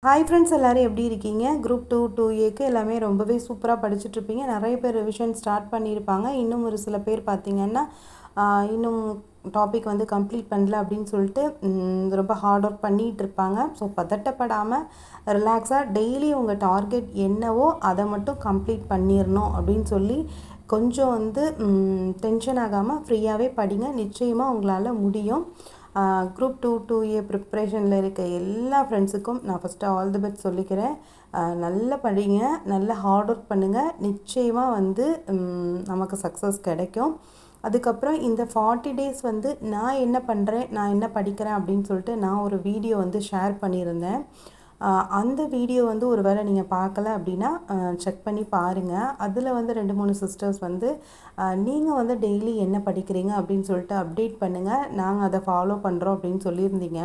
Hi friends, எல்லோரும் எப்படி இருக்கீங்க? குரூப் 2 2ஏக்கு எல்லாமே ரொம்பவே சூப்பராக படிச்சுட்ருப்பீங்க. நிறைய பேர் ரிவிஷன் ஸ்டார்ட் பண்ணியிருப்பாங்க. இன்னும் ஒரு சில பேர் பார்த்திங்கன்னா இன்னும் டாபிக் வந்து கம்ப்ளீட் பண்ணல அப்படின்னு சொல்லிட்டு ரொம்ப ஹார்ட் ஒர்க் பண்ணிகிட்டு இருப்பாங்க. ஸோ பதட்டப்படாமல் ரிலாக்ஸாக டெய்லி உங்கள் டார்கெட் என்னவோ அதை மட்டும் கம்ப்ளீட் பண்ணிடணும் அப்படின்னு சொல்லி கொஞ்சம் வந்து டென்ஷன் ஆகாமல் ஃப்ரீயாகவே படிங்க. நிச்சயமாக உங்களால் முடியும். குரூப் 2 2ஏ ப்ரிப்ரேஷனில் இருக்க எல்லா ஃப்ரெண்ட்ஸுக்கும் நான் ஃபஸ்ட்டு ஆல் தி பெஸ்ட் சொல்லிக்கிறேன். நல்லா படிங்க, நல்லா ஹார்ட் ஒர்க் பண்ணுங்கள். நிச்சயமாக வந்து நமக்கு சக்ஸஸ் கிடைக்கும். அதுக்கப்புறம் இந்த 40 டேஸ் வந்து நான் என்ன பண்ணுறேன், நான் என்ன படிக்கிறேன் அப்படின்னு சொல்லிட்டு நான் ஒரு வீடியோ வந்து ஷேர் பண்ணியிருந்தேன். அந்த வீடியோ வந்து ஒரு வேளை நீங்கள் பார்க்கல அப்படின்னா செக் பண்ணி பாருங்கள். அதில் வந்து 2-3 சிஸ்டர்ஸ் வந்து நீங்கள் வந்து டெய்லி என்ன படிக்கிறீங்க அப்படின்னு சொல்லிட்டு அப்டேட் பண்ணுங்கள், நாங்கள் அதை ஃபாலோ பண்ணுறோம் அப்படின்னு சொல்லியிருந்தீங்க.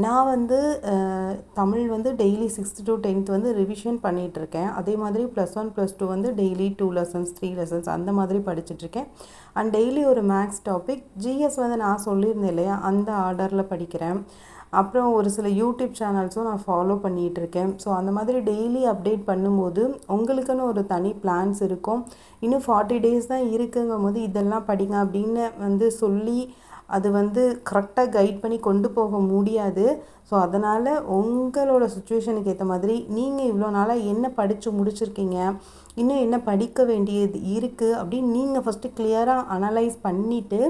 நான் வந்து தமிழ் வந்து டெய்லி 6th to 10th வந்து ரிவிஷன் பண்ணிகிட்ருக்கேன். அதே மாதிரி +1 +2 வந்து டெய்லி 2 lessons 3 lessons அந்த மாதிரி படிச்சுட்ருக்கேன். அண்ட் டெய்லி ஒரு மேக்ஸ் டாபிக். ஜிஎஸ் வந்து நான் சொல்லியிருந்தேன் இல்லையா, அந்த ஆர்டரில் படிக்கிறேன். அப்புறம் ஒரு சில யூடியூப் சேனல்ஸும் நான் ஃபாலோ பண்ணிகிட்ருக்கேன். ஸோ அந்த மாதிரி டெய்லி அப்டேட் பண்ணும்போது உங்களுக்குன்னு ஒரு தனி பிளான்ஸ் இருக்கும். இன்னும் 40 டேஸ் தான் இருக்குங்கும் போது இதெல்லாம் படிங்க அப்படின்னு வந்து சொல்லி அது வந்து கரெக்டாக கைட் பண்ணி கொண்டு போக முடியாது. ஸோ அதனால் உங்களோட சுச்சுவேஷனுக்கு ஏற்ற மாதிரி நீங்கள் இவ்வளோ நாளாக என்ன படித்து முடிச்சிருக்கீங்க, இன்னும் என்ன படிக்க வேண்டியது இருக்குது அப்படின்னு நீங்கள் ஃபஸ்ட்டு கிளியராக அனலைஸ் பண்ணிவிட்டு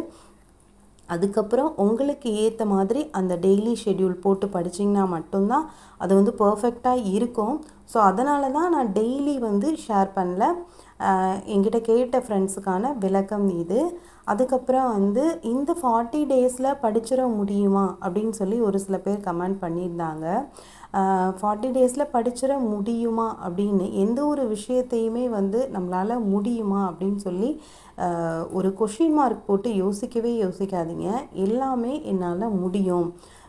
அதுக்கப்புறம் உங்களுக்கு ஏற்ற மாதிரி அந்த டெய்லி ஷெட்யூல் போட்டு படிச்சிங்கன்னா மட்டும்தான் அது வந்து பர்ஃபெக்டாக இருக்கும். ஸோ அதனால தான் நான் டெய்லி வந்து ஷேர் பண்ணல. என்கிட்ட கேட்ட ஃப்ரெண்ட்ஸுக்கான விளக்கம் இது. அதுக்கப்புறம் வந்து இந்த 40 டேஸில் படிச்சிட முடியுமா அப்படின்னு சொல்லி ஒரு சில பேர் கமெண்ட் பண்ணியிருந்தாங்க. 40 டேஸில் படிச்சிட முடியுமா அப்படின்னு எந்த ஒரு விஷயத்தையுமே வந்து நம்மளால் முடியுமா அப்படின்னு சொல்லி ஒரு கொஷின் மார்க் போட்டு யோசிக்காதீங்க. எல்லாமே என்னால் முடியும்,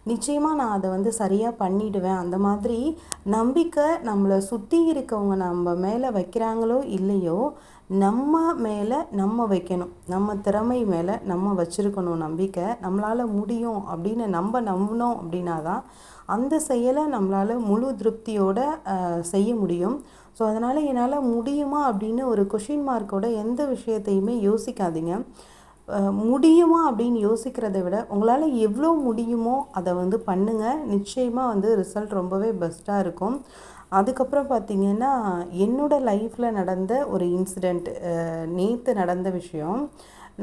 நிச்சயமாக நான் அதை வந்து சரியாக பண்ணிவிடுவேன், அந்த மாதிரி நம்பிக்கை நம்மளை சுற்றி இருக்கவங்க நம்ம மேலே வைக்கிறாங்களோ இல்லையோ நம்ம மேலே நம்ம வைக்கணும். நம்ம திறமை மேலே நம்ம வச்சுருக்கணும் நம்பிக்கை. நம்மளால் முடியும் அப்படின்னு நம்பினோம் அப்படின்னா தான் அந்த செயலை நம்மளால் முழு திருப்தியோடு செய்ய முடியும். ஸோ அதனால் என்னால் முடியுமா அப்படின்னு ஒரு கொஷின் மார்க்கோட எந்த விஷயத்தையுமே யோசிக்காதீங்க. முடியுமா அப்படின்னு யோசிக்கிறத விட உங்களால் எவ்வளோ முடியுமோ அதை வந்து பண்ணுங்கள். நிச்சயமாக வந்து ரிசல்ட் ரொம்பவே பெஸ்ட்டாக இருக்கும். அதுக்கப்புறம் பார்த்திங்கன்னா என்னோடய லைஃப்பில் நடந்த ஒரு இன்சிடெண்ட், நேற்று நடந்த விஷயம்.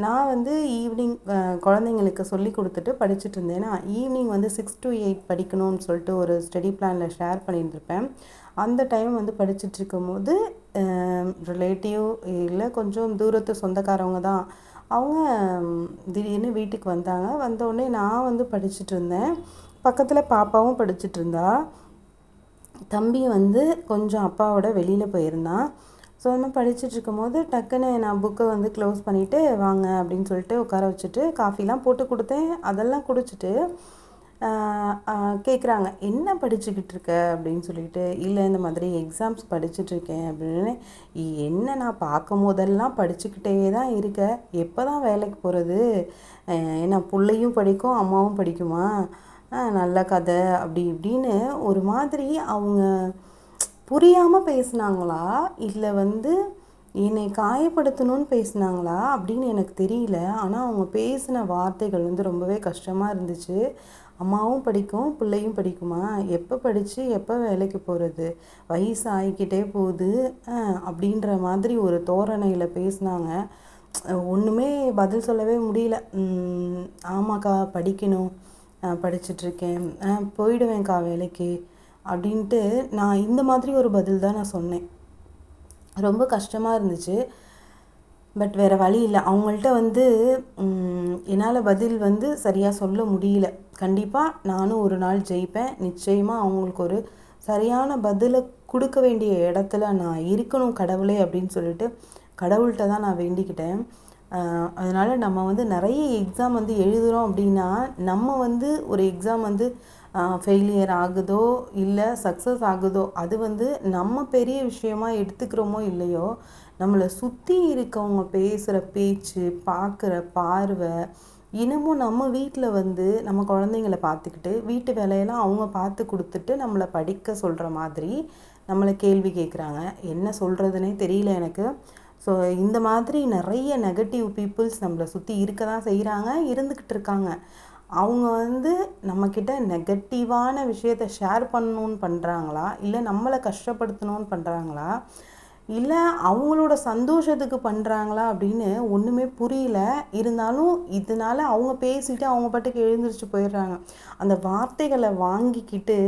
நான் வந்து ஈவினிங் குழந்தைங்களுக்கு சொல்லி கொடுத்துட்டு படிச்சுட்டு இருந்தேன்னா ஈவினிங் வந்து 6 to 8 படிக்கணும்னு சொல்லிட்டு ஒரு ஸ்டடி பிளானில் ஷேர் பண்ணியிருந்திருப்பேன். அந்த டைம் வந்து படிச்சுட்ருக்கும் போது ரிலேட்டிவ் இல்லை கொஞ்சம் தூரத்து சொந்தக்காரவங்க தான், அவங்க திடீர்னு வீட்டுக்கு வந்தாங்க. வந்தோடனே நான் வந்து படிச்சுட்டு இருந்தேன், பக்கத்தில் பாப்பாவும் படிச்சுட்டு இருந்தா. தம்பி வந்து கொஞ்சம் அப்பாவோட வெளியில் போயிருந்தான். ஸோ அந்த மாதிரி படிச்சுட்ருக்கும் போது டக்குன்னு நான் புக்கை வந்து க்ளோஸ் பண்ணிவிட்டு வாங்க அப்படின்னு சொல்லிட்டு உட்கார வச்சுட்டு காஃபிலாம் போட்டு கொடுத்தேன். அதெல்லாம் குடிச்சிட்டு கேட்குறாங்க, என்ன படிச்சுக்கிட்டு இருக்க அப்படின்னு சொல்லிட்டு. இல்லை, இந்த மாதிரி எக்ஸாம்ஸ் படிச்சுட்ருக்கேன் அப்படின்னு. என்ன, நான் பார்க்கும் போதெல்லாம் படிச்சுக்கிட்டே தான் இருக்க, எப்போ தான் வேலைக்கு போகிறது? ஏன்னா பிள்ளையும் படிக்கும் அம்மாவும் படிக்குமா? நல்ல கதை அப்படி இப்படின்னு ஒரு மாதிரி அவங்க புரியாமல் பேசுனாங்களா இல்லை வந்து என்னை காயப்படுத்தணும்னு பேசுனாங்களா அப்படின்னு எனக்கு தெரியல. ஆனால் அவங்க பேசின வார்த்தைகள் வந்து ரொம்பவே கஷ்டமாக இருந்துச்சு. அம்மாவும் படிக்கும் பிள்ளையும் படிக்குமா? எப்போ படித்து எப்போ வேலைக்கு போகிறது? வயசு ஆகிக்கிட்டே போகுது அப்படின்ற மாதிரி ஒரு தோரணையில் பேசினாங்க. ஒன்றுமே பதில் சொல்லவே முடியல. ஆமாக்கா படிக்கணும், படிச்சுட்ருக்கேன், போயிடுவேன்க்கா வேலைக்கு அப்படின்ட்டு நான் இந்த மாதிரி ஒரு பதில் தான் நான் சொன்னேன். ரொம்ப கஷ்டமாக இருந்துச்சு. பட் வேறு வழி இல்லை. அவங்கள்ட்ட வந்து என்னால் பதில் வந்து சரியாக சொல்ல முடியல. கண்டிப்பாக நானும் ஒரு நாள் ஜெயிப்பேன். நிச்சயமாக அவங்களுக்கு ஒரு சரியான பதிலை கொடுக்க வேண்டிய இடத்துல நான் இருக்கணும் கடவுளே அப்படின்னு சொல்லிட்டு கடவுள்கிட்ட தான் நான் வேண்டிக்கிட்டேன். அதனால் நம்ம வந்து நிறைய எக்ஸாம் வந்து எழுதுகிறோம் அப்படின்னா நம்ம வந்து ஒரு எக்ஸாம் வந்து ஃபெயிலியர் ஆகுதோ இல்லை சக்ஸஸ் ஆகுதோ அது வந்து நம்ம பெரிய விஷயமா எடுத்துக்கிறோமோ இல்லையோ, நம்மளை சுற்றி இருக்கவங்க பேசுகிற பேச்சு, பார்க்குற பார்வை, இன்னமும் நம்ம வீட்டில் வந்து நம்ம குழந்தைங்கள பார்த்துக்கிட்டு வீட்டு வேலையெல்லாம் அவங்க பார்த்து கொடுத்துட்டு நம்மளை படிக்க சொல்கிற மாதிரி நம்மளை கேள்வி கேட்குறாங்க. என்ன சொல்கிறதுனே தெரியல எனக்கு. ஸோ இந்த மாதிரி நிறைய நெகட்டிவ் பீப்புள்ஸ் நம்மளை சுற்றி இருக்க தான் செய்கிறாங்க, இருந்துக்கிட்டு இருக்காங்க. அவங்க வந்து நம்மக்கிட்ட நெகட்டிவான விஷயத்தை ஷேர் பண்ணணுன்னு பண்ணுறாங்களா, இல்லை நம்மளை கஷ்டப்படுத்தணும்னு பண்ணுறாங்களா, இல்லை அவங்களோட சந்தோஷத்துக்கு பண்ணுறாங்களா அப்படின்னு ஒன்றுமே புரியல. இருந்தாலும் இதனால் அவங்க பேசிட்டு அவங்க பாட்டுக்கு எழுந்திரிச்சு போயிடுறாங்க. அந்த வார்த்தைகளை வாங்கிக்கிட்டு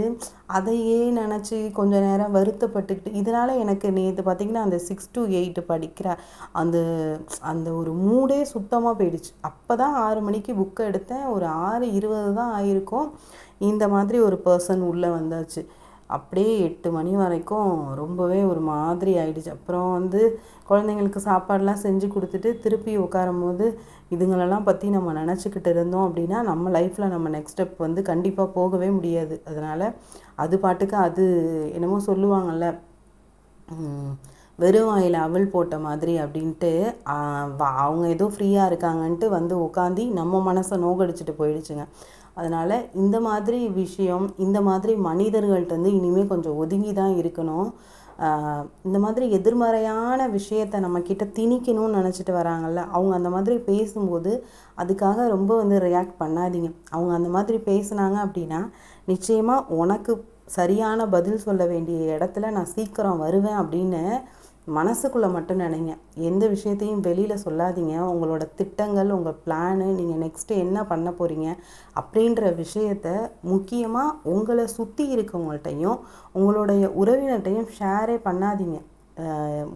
அதையே நினச்சி கொஞ்ச நேரம் வருத்தப்பட்டுக்கிட்டு, இதனால் எனக்கு நேற்று பார்த்திங்கன்னா அந்த 6 to 8 படிக்கிற அந்த அந்த ஒரு மூடே சுத்தமாக போயிடுச்சு. அப்போ தான் 6 மணிக்கு புக்கை எடுத்தேன். ஒரு 6:20 தான் ஆயிருக்கும். இந்த மாதிரி ஒரு பர்சன் உள்ளே வந்தாச்சு. அப்படியே 8 மணி வரைக்கும் ரொம்பவே ஒரு மாதிரி ஆயிடுச்சு. அப்புறம் வந்து குழந்தைங்களுக்கு சாப்பாடெலாம் செஞ்சு கொடுத்துட்டு திருப்பி உட்காரும்போது இதுங்களெல்லாம் பற்றி நம்ம நினச்சிக்கிட்டு இருந்தோம் அப்படின்னா நம்ம லைஃப்பில் நம்ம நெக்ஸ்ட் ஸ்டெப் வந்து கண்டிப்பாக போகவே முடியாது. அதனால் அது பாட்டுக்கு அது என்னமோ சொல்லுவாங்கள்ல, வெறும் வாயில் அவல் போட்ட மாதிரி அப்படின்ட்டு அவங்க ஏதோ ஃப்ரீயாக இருக்காங்கன்ட்டு வந்து உட்காந்து நம்ம மனசை நோகடிச்சிட்டு போயிடுச்சுங்க. அதனால் இந்த மாதிரி விஷயம், இந்த மாதிரி மனிதர்கள்ட்டேருந்து இனிமேல் கொஞ்சம் ஒதுங்கி தான் இருக்கணும். இந்த மாதிரி எதிர்மறையான விஷயத்தை நம்மக்கிட்ட திணிக்கணும்னு நினச்சிட்டு வராங்கள்ல, அவங்க அந்த மாதிரி பேசும்போது அதுக்காக ரொம்ப வந்து ரியாக்ட் பண்ணாதீங்க. அவங்க அந்த மாதிரி பேசுனாங்க அப்படின்னா நிச்சயமாக உனக்கு சரியான பதில் சொல்ல வேண்டிய இடத்துல நான் சீக்கிரம் வருவேன் அப்படின்னு மனசுக்குள்ளே மட்டும் நினைங்க. எந்த விஷயத்தையும் வெளியில் சொல்லாதீங்க. உங்களோட திட்டங்கள், உங்கள் பிளானு, நீங்கள் நெக்ஸ்ட்டு என்ன பண்ண போகிறீங்க அப்படின்ற விஷயத்த முக்கியமாக உங்களை சுற்றி இருக்கவங்கள்ட்டையும் உங்களுடைய உறவினர்கிட்டையும் ஷேரே பண்ணாதீங்க.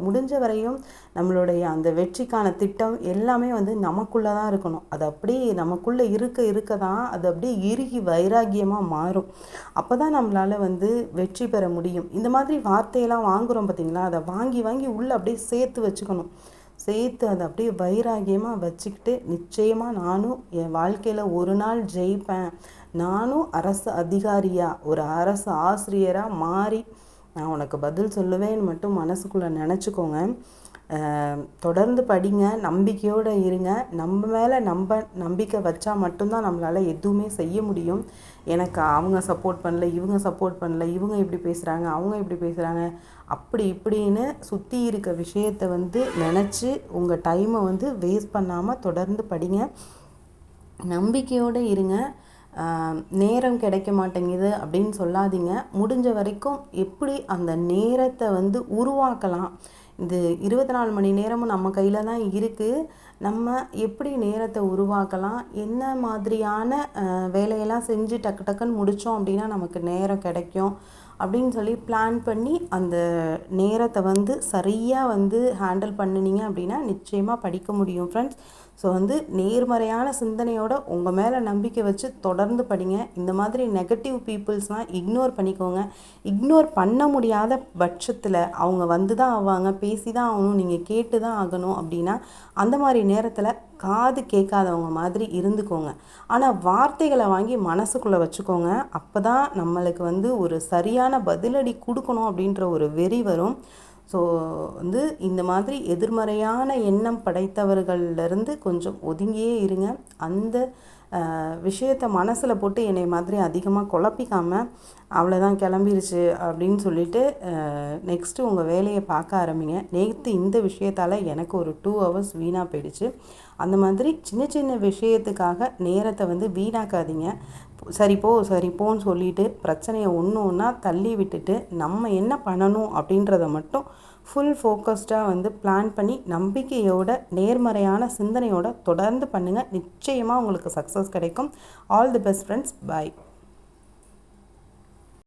முடிஞ்ச வரையும் நம்மளுடைய அந்த வெற்றிக்கான திட்டம் எல்லாமே வந்து நமக்குள்ளே தான் இருக்கணும். அது அப்படியே நமக்குள்ளே இருக்க தான் அது அப்படியே இறுகி வைராகியமாக மாறும். அப்போ தான் நம்மளால் வந்து வெற்றி பெற முடியும். இந்த மாதிரி வார்த்தையெல்லாம் வாங்குகிறோம் பார்த்திங்களா, அதை வாங்கி உள்ளே அப்படியே சேர்த்து வச்சுக்கணும். சேர்த்து அதை அப்படியே வைராகியமாக வச்சுக்கிட்டு நிச்சயமாக நானும் என் வாழ்க்கையில் ஒரு நாள் ஜெயிப்பேன், நானும் அரசு அதிகாரியாக ஒரு அரசு ஆசிரியராக மாறி நான் உனக்கு பதில் சொல்லுவேன்னு மட்டும் மனசுக்குள்ளே நினச்சிக்கோங்க. தொடர்ந்து படிங்க, நம்பிக்கையோடு இருங்க. நம்ம மேலே நம்பிக்கை வச்சா மட்டும்தான் நம்மளால் எதுவுமே செய்ய முடியும். எனக்கு அவங்க சப்போர்ட் பண்ணல, இவங்க சப்போர்ட் பண்ணல, இவங்க இப்படி பேசுகிறாங்க, அவங்க இப்படி பேசுகிறாங்க, அப்படி இப்படின்னு சுற்றி இருக்க விஷயத்தை வந்து நினச்சி உங்கள் டைமை வந்து வேஸ்ட் பண்ணாமல் தொடர்ந்து படிங்க, நம்பிக்கையோடு இருங்க. நேரம் கிடைக்க மாட்டேங்குது அப்படின்னு சொல்லாதீங்க. முடிஞ்ச வரைக்கும் எப்படி அந்த நேரத்தை வந்து உருவாக்கலாம், இந்த 24 மணி நேரமும் நம்ம கையில் தான் இருக்குது. நம்ம எப்படி நேரத்தை உருவாக்கலாம், என்ன மாதிரியான வேலையெல்லாம் செஞ்சு டக்குன்னு முடித்தோம் அப்படின்னா நமக்கு நேரம் கிடைக்கும் அப்படின்னு சொல்லி பிளான் பண்ணி அந்த நேரத்தை வந்து சரியாக வந்து ஹேண்டில் பண்ணினீங்க அப்படின்னா நிச்சயமாக படிக்க முடியும் ஃப்ரெண்ட்ஸ். ஸோ வந்து நேர்மறையான சிந்தனையோட உங்கள் மேலே நம்பிக்கை வச்சு தொடர்ந்து படிங்க. இந்த மாதிரி நெகட்டிவ் பீப்புள்ஸ்னால் இக்னோர் பண்ணிக்கோங்க. இக்னோர் பண்ண முடியாத பட்சத்தில் அவங்க வந்து தான் ஆவாங்க, பேசி தான் ஆகணும், நீங்கள் கேட்டு தான் ஆகணும் அப்படின்னா அந்த மாதிரி நேரத்தில் காது கேட்காதவங்க மாதிரி இருந்துக்கோங்க. ஆனால் வார்த்தைகளை வாங்கி மனசுக்குள்ளே வச்சுக்கோங்க. அப்போ தான் நம்மளுக்கு வந்து ஒரு சரியான பதிலடி கொடுக்கணும் அப்படின்ற ஒரு வெறி வரும். ஸோ வந்து இந்த மாதிரி எதிர்மறையான எண்ணம் படைத்தவர்கள்லேருந்து கொஞ்சம் ஒதுங்கியே இருங்க. அந்த விஷயத்தை மனசில் போட்டு என்னை மாதிரி அதிகமாக குழப்பிக்காமல் அவ்வளோதான் கிளம்பிருச்சு அப்படின்னு சொல்லிட்டு நெக்ஸ்ட்டு உங்கள் வேலையை பார்க்க ஆரம்பிங்க. நேற்று இந்த விஷயத்தால் எனக்கு ஒரு 2 hours வீணாக போயிடுச்சு. அந்த மாதிரி சின்ன விஷயத்துக்காக நேரத்தை வந்து வீணாக்காதீங்க. சரிப்போன்னு சொல்லிட்டு பிரச்சனையை ஒன்றா தள்ளி விட்டுட்டு நம்ம என்ன பண்ணணும் அப்படின்றத மட்டும் ஃபுல் ஃபோக்கஸ்டாக வந்து பிளான் பண்ணி நம்பிக்கையோட நேர்மறையான சிந்தனையோட தொடர்ந்து பண்ணுங்கள். நிச்சயமாக உங்களுக்கு சக்ஸஸ் கிடைக்கும். All the best friends. Bye.